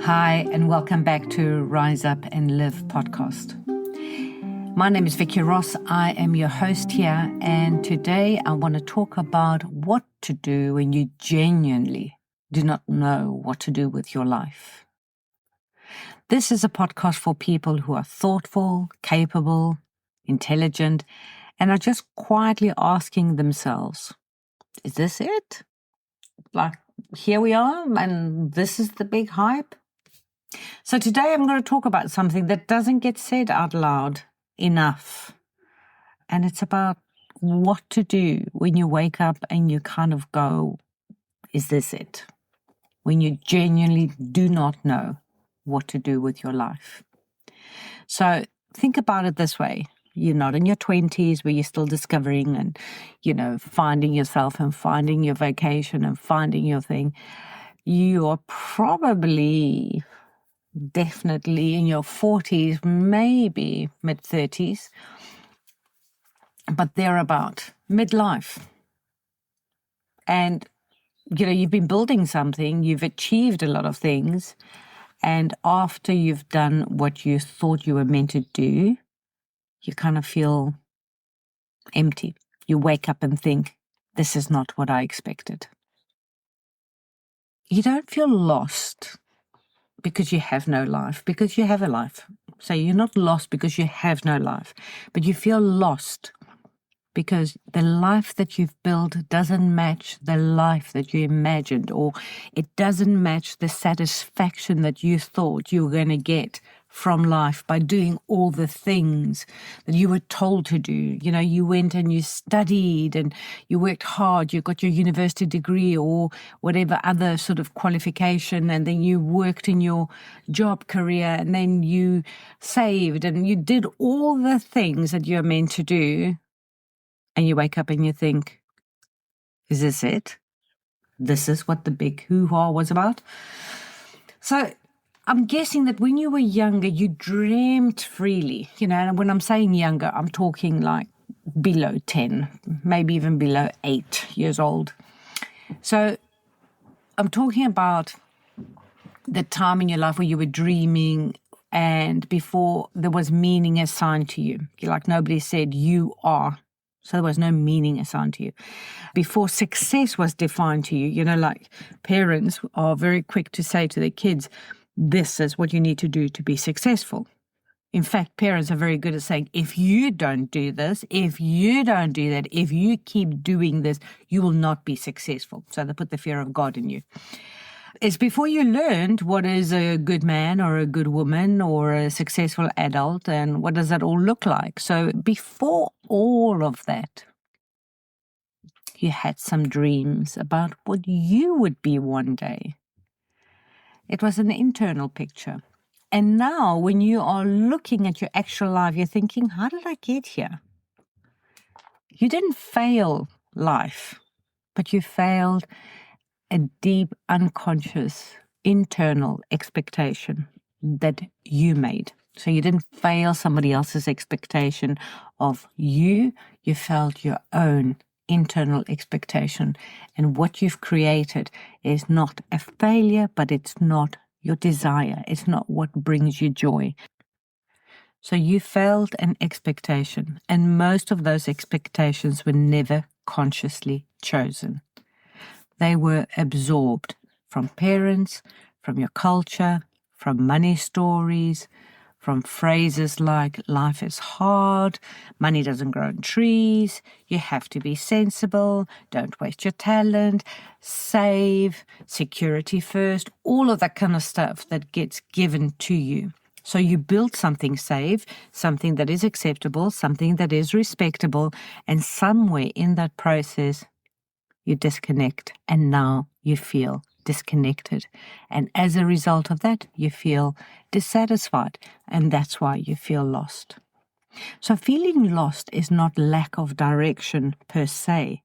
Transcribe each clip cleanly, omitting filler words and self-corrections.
Hi, and welcome back to Rise Up and Live podcast. My name is Vicky Ross. I am your host here, and today I want to talk about what to do when you genuinely do not know what to do with your life. This is a podcast for people who are thoughtful, capable, intelligent, and are just quietly asking themselves, is this it? Like, here we are, and this is the big hype? So today I'm going to talk about something that doesn't get said out loud enough. And it's about what to do when you wake up and you kind of go, is this it? When you genuinely do not know what to do with your life. So think about it this way. You're not in your 20s where you're still discovering and, finding yourself and finding your vocation and finding your thing. You are probably definitely in your 40s, maybe mid-30s, but thereabout, midlife. And, you've been building something, you've achieved a lot of things, and after you've done what you thought you were meant to do, you kind of feel empty. You wake up and think, this is not what I expected. You don't feel lost because you have no life, because you have a life. So you're not lost because you have no life, but you feel lost because the life that you've built doesn't match the life that you imagined, or it doesn't match the satisfaction that you thought you were going to get from life by doing all the things that you were told to do. You went and you studied and you worked hard, you got your university degree or whatever other sort of qualification, and then you worked in your job career, and then you saved and you did all the things that you're meant to do, and you wake up and you think, is this it? This is what the big hoo-ha was about? So I'm guessing that when you were younger, you dreamed freely. And when I'm saying younger, I'm talking like below 10, maybe even below 8 years old. So I'm talking about the time in your life where you were dreaming and before there was meaning assigned to you. Like nobody said you are. So there was no meaning assigned to you. Before success was defined to you, like parents are very quick to say to their kids, this is what you need to do to be successful. In fact, parents are very good at saying, if you don't do this, if you don't do that, if you keep doing this, you will not be successful. So they put the fear of God in you. It's before you learned what is a good man or a good woman or a successful adult and what does that all look like. So before all of that, you had some dreams about what you would be one day. It was an internal picture. And now when you are looking at your actual life, you're thinking, how did I get here? You didn't fail life, but you failed a deep, unconscious, internal expectation that you made. So you didn't fail somebody else's expectation of you. You failed your own internal expectation. And what you've created is not a failure, but it's not your desire. It's not what brings you joy. So you failed an expectation, and most of those expectations were never consciously chosen. They were absorbed from parents, from your culture, from money stories, from phrases like life is hard, money doesn't grow on trees, you have to be sensible, don't waste your talent, save, security first, all of that kind of stuff that gets given to you. So you build something safe, something that is acceptable, something that is respectable, and somewhere in that process, you disconnect, and now you feel disconnected. And as a result of that, you feel dissatisfied, and that's why you feel lost. So feeling lost is not lack of direction per se.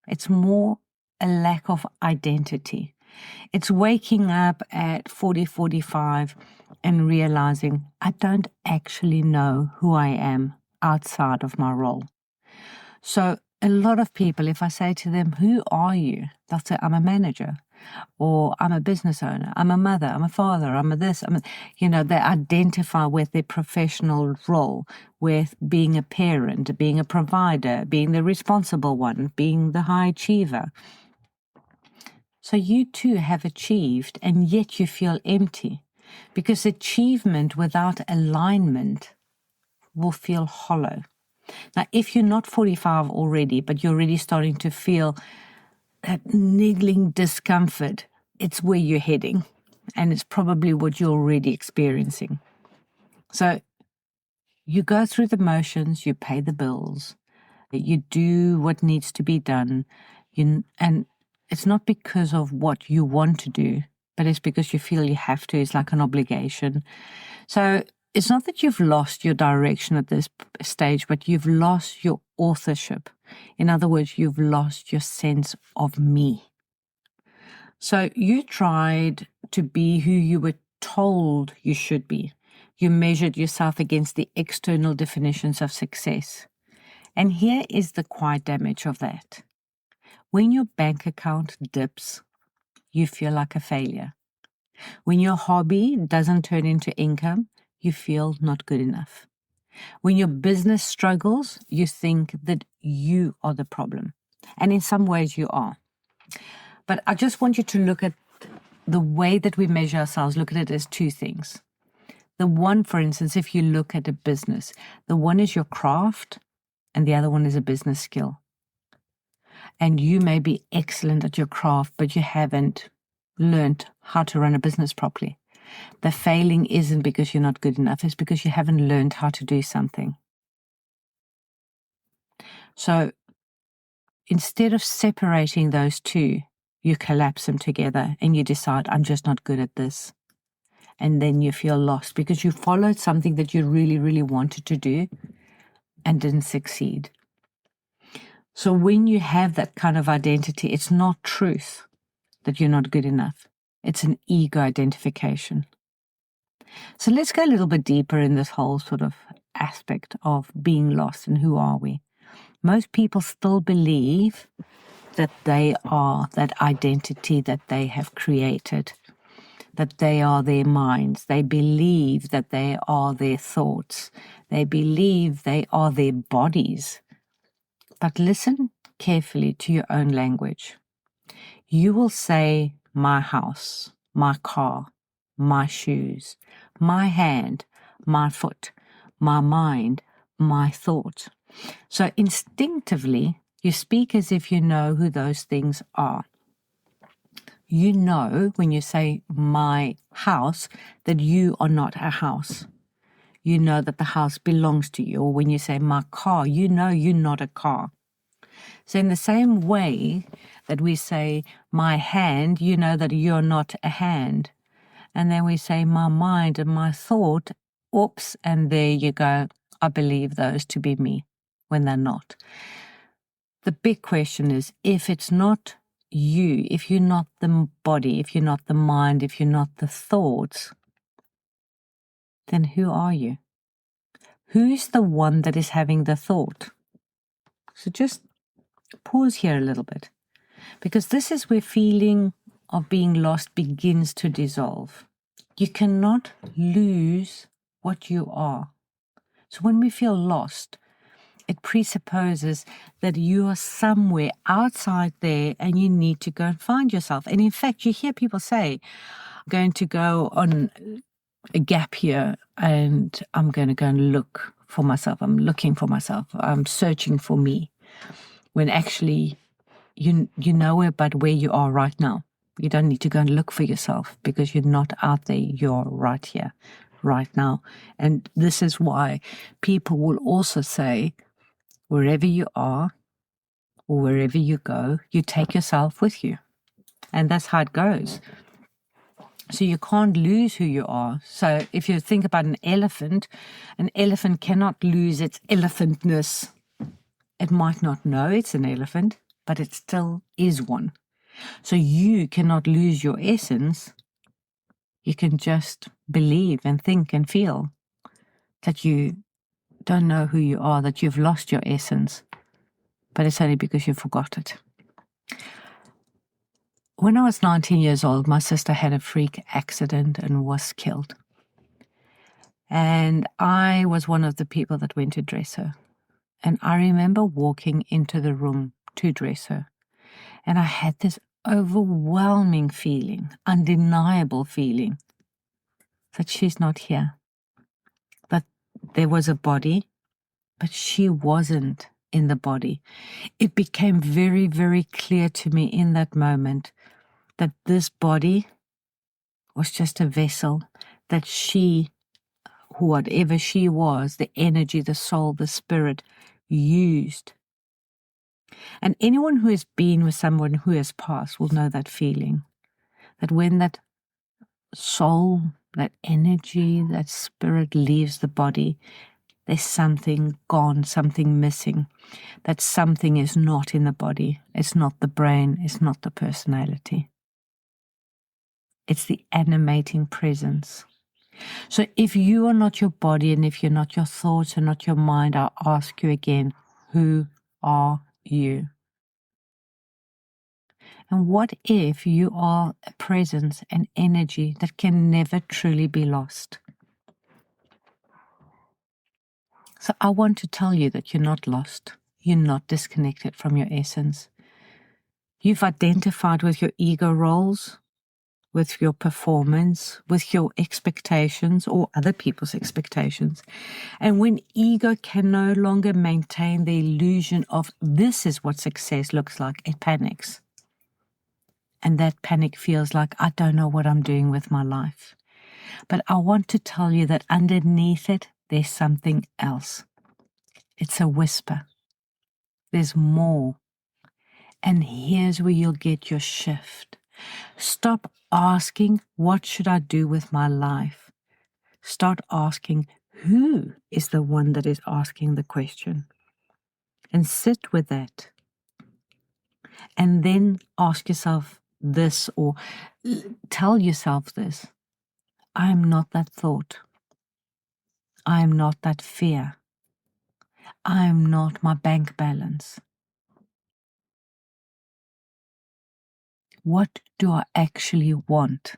It's more a lack of identity. It's waking up at 40, 45 and realizing I don't actually know who I am outside of my role. So a lot of people, if I say to them, who are you? They'll say, I'm a manager. or I'm a business owner, I'm a mother, I'm a father, I'm a this, they identify with their professional role, with being a parent, being a provider, being the responsible one, being the high achiever. So you too have achieved, and yet you feel empty, because achievement without alignment will feel hollow. Now, if you're not 45 already, but you're already starting to feel that niggling discomfort, it's where you're heading, and it's probably what you're already experiencing. So you go through the motions, you pay the bills, you do what needs to be done, and it's not because of what you want to do, but it's because you feel you have to. It's like an obligation. So it's not that you've lost your direction at this stage, but you've lost your authorship. In other words, you've lost your sense of me. So you tried to be who you were told you should be. You measured yourself against the external definitions of success. And here is the quiet damage of that. When your bank account dips, you feel like a failure. When your hobby doesn't turn into income, you feel not good enough. When your business struggles, you think that you are the problem. And in some ways you are. But I just want you to look at the way that we measure ourselves, look at it as two things. The one, for instance, if you look at a business, the one is your craft and the other one is a business skill. And you may be excellent at your craft, but you haven't learned how to run a business properly. The failing isn't because you're not good enough, it's because you haven't learned how to do something. So instead of separating those two, you collapse them together and you decide, I'm just not good at this. And then you feel lost because you followed something that you really, really wanted to do and didn't succeed. So when you have that kind of identity, it's not truth that you're not good enough. It's an ego identification. So let's go a little bit deeper in this whole sort of aspect of being lost and who are we. Most people still believe that they are that identity that they have created, that they are their minds. They believe that they are their thoughts. They believe they are their bodies. But listen carefully to your own language. You will say, my house, my car, my shoes, my hand, my foot, my mind, my thought. So instinctively, you speak as if you know who those things are. You know when you say my house that you are not a house. You know that the house belongs to you. Or when you say my car, you know you're not a car. So in the same way that we say my hand, you know that you're not a hand. And then we say my mind and my thought, oops, and there you go. I believe those to be me when they're not. The big question is, if it's not you, if you're not the body, if you're not the mind, if you're not the thoughts, then who are you? Who's the one that is having the thought? So just pause here a little bit, because this is where feeling of being lost begins to dissolve. You cannot lose what you are. So when we feel lost, it presupposes that you are somewhere outside there and you need to go and find yourself. And in fact, you hear people say, I'm going to go on a gap year and I'm going to go and look for myself. I'm looking for myself. I'm searching for me. When actually you know about where you are right now. You don't need to go and look for yourself because you're not out there. You're right here, right now. And this is why people will also say, wherever you are or wherever you go, you take yourself with you. And that's how it goes. So you can't lose who you are. So if you think about an elephant cannot lose its elephantness. It might not know it's an elephant, but it still is one. So you cannot lose your essence. You can just believe and think and feel that you don't know who you are, that you've lost your essence, but it's only because you forgot it. When I was 19 years old, my sister had a freak accident and was killed. And I was one of the people that went to dress her. And I remember walking into the room to dress her. And I had this overwhelming feeling, undeniable feeling, that she's not here. That there was a body, but she wasn't in the body. It became very, very clear to me in that moment that this body was just a vessel, that she, whatever she was, the energy, the soul, the spirit, used. And anyone who has been with someone who has passed will know that feeling, that when that soul, that energy, that spirit leaves the body, there's something gone, something missing. That something is not in the body. It's not the brain. It's not the personality. It's the animating presence. So if you are not your body, and if you're not your thoughts and not your mind, I'll ask you again, who are you? And what if you are a presence, an energy that can never truly be lost? So I want to tell you that you're not lost. You're not disconnected from your essence. You've identified with your ego roles, with your performance, with your expectations or other people's expectations. And when ego can no longer maintain the illusion of this is what success looks like, it panics. And that panic feels like, I don't know what I'm doing with my life. But I want to tell you that underneath it, there's something else. It's a whisper. There's more. And here's where you'll get your shift. Stop asking, what should I do with my life? Start asking, who is the one that is asking the question? And sit with that. And then ask yourself this, or tell yourself this. I am not that thought. I am not that fear. I am not my bank balance. What do I actually want?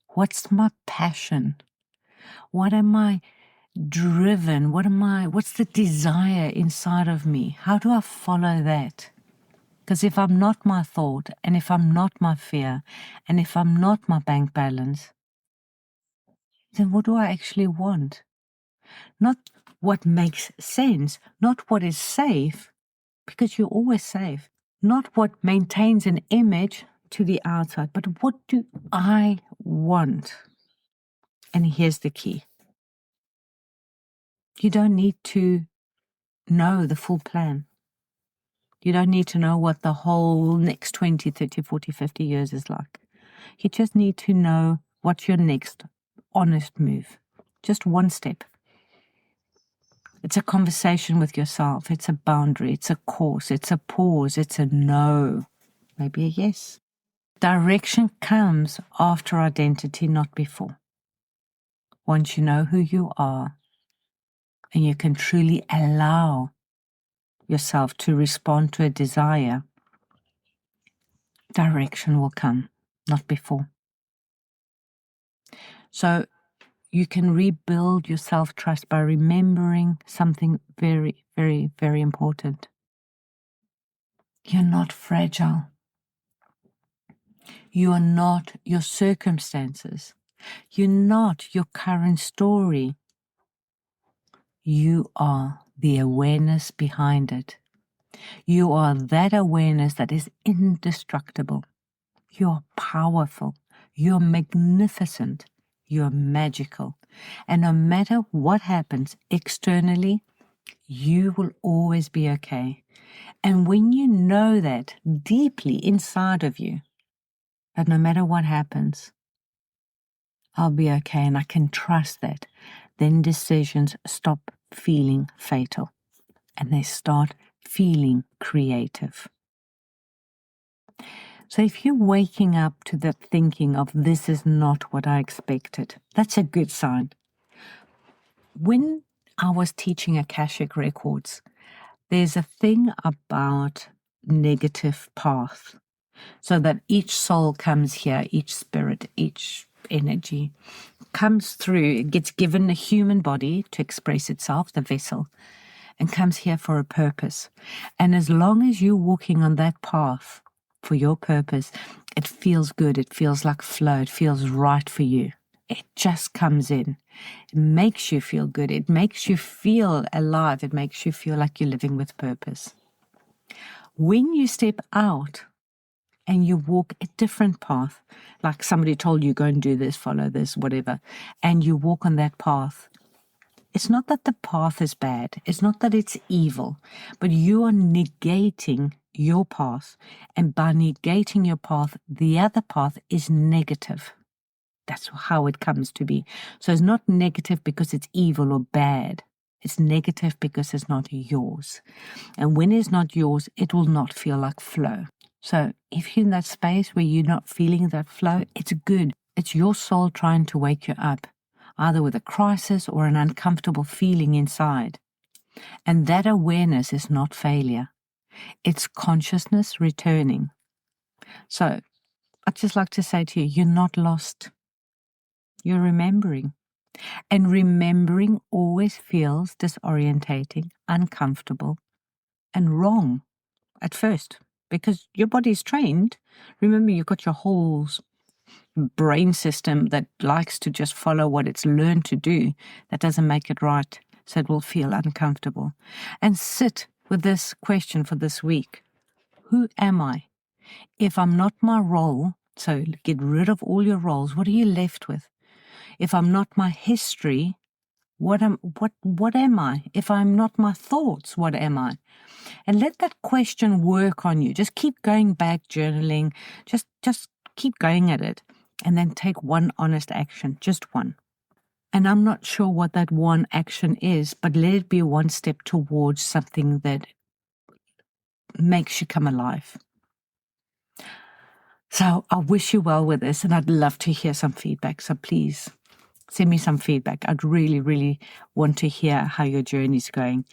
What's my passion? What am I driven? What's the desire inside of me? How do I follow that? Because if I'm not my thought, and if I'm not my fear, and if I'm not my bank balance, then what do I actually want? Not what makes sense, not what is safe, because you're always safe. Not what maintains an image to the outside, but what do I want? And here's the key. You don't need to know the full plan. You don't need to know what the whole next 20, 30, 40, 50 years is like. You just need to know what's your next honest move. Just one step. It's a conversation with yourself. It's a boundary. It's a course. It's a pause. It's a no. Maybe a yes. Direction comes after identity, not before. Once you know who you are, and you can truly allow yourself to respond to a desire, direction will come, not before. So you can rebuild your self-trust by remembering something very, very, very important. You're not fragile. You are not your circumstances. You're not your current story. You are the awareness behind it. You are that awareness that is indestructible. You're powerful. You're magnificent. You're magical. And no matter what happens externally, you will always be okay. And when you know that deeply inside of you, that no matter what happens, I'll be okay and I can trust that, then decisions stop feeling fatal and they start feeling creative. So if you're waking up to that thinking of this is not what I expected, that's a good sign. When I was teaching Akashic Records, there's a thing about negative path. so that each soul comes here, each spirit, each energy comes through, it gets given a human body to express itself, the vessel, and comes here for a purpose. And as long as you're walking on that path for your purpose, it feels good, it feels like flow, it feels right for you. It just comes in. It makes you feel good. It makes you feel alive. It makes you feel like you're living with purpose. When you step out and you walk a different path, like somebody told you, go and do this, follow this, whatever, and you walk on that path, it's not that the path is bad. It's not that it's evil, but you are negating your path. And by negating your path, the other path is negative. That's how it comes to be. So it's not negative because it's evil or bad. It's negative because it's not yours. And when it's not yours, it will not feel like flow. So if you're in that space where you're not feeling that flow, it's good. It's your soul trying to wake you up, either with a crisis or an uncomfortable feeling inside. And that awareness is not failure. It's consciousness returning. So I'd just like to say to you, you're not lost. You're remembering. And remembering always feels disorientating, uncomfortable, and wrong at first because your body's trained. Remember, you've got your whole brain system that likes to just follow what it's learned to do. That doesn't make it right, so it will feel uncomfortable. And sit with this question for this week. Who am I? If I'm not my role, so get rid of all your roles, what are you left with? If I'm not my history, what am I? If I'm not my thoughts, what am I? And let that question work on you. Just keep going back, journaling. Just keep going at it. And then take one honest action, just one. And I'm not sure what that one action is, but let it be one step towards something that makes you come alive. So I wish you well with this, and I'd love to hear some feedback. So please send me some feedback. I'd really, really want to hear how your journey's going.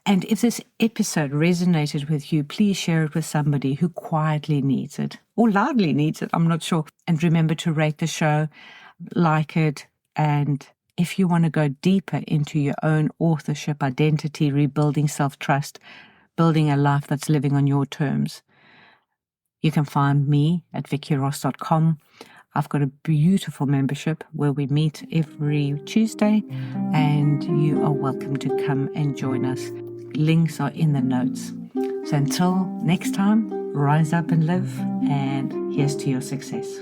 And if this episode resonated with you, please share it with somebody who quietly needs it or loudly needs it. I'm not sure. And remember to rate the show, like it. And if you want to go deeper into your own authorship, identity, rebuilding self-trust, building a life that's living on your terms, you can find me at vickyross.com. I've got a beautiful membership where we meet every Tuesday, and you are welcome to come and join us. Links are in the notes. So until next time, rise up and live, and here's to your success.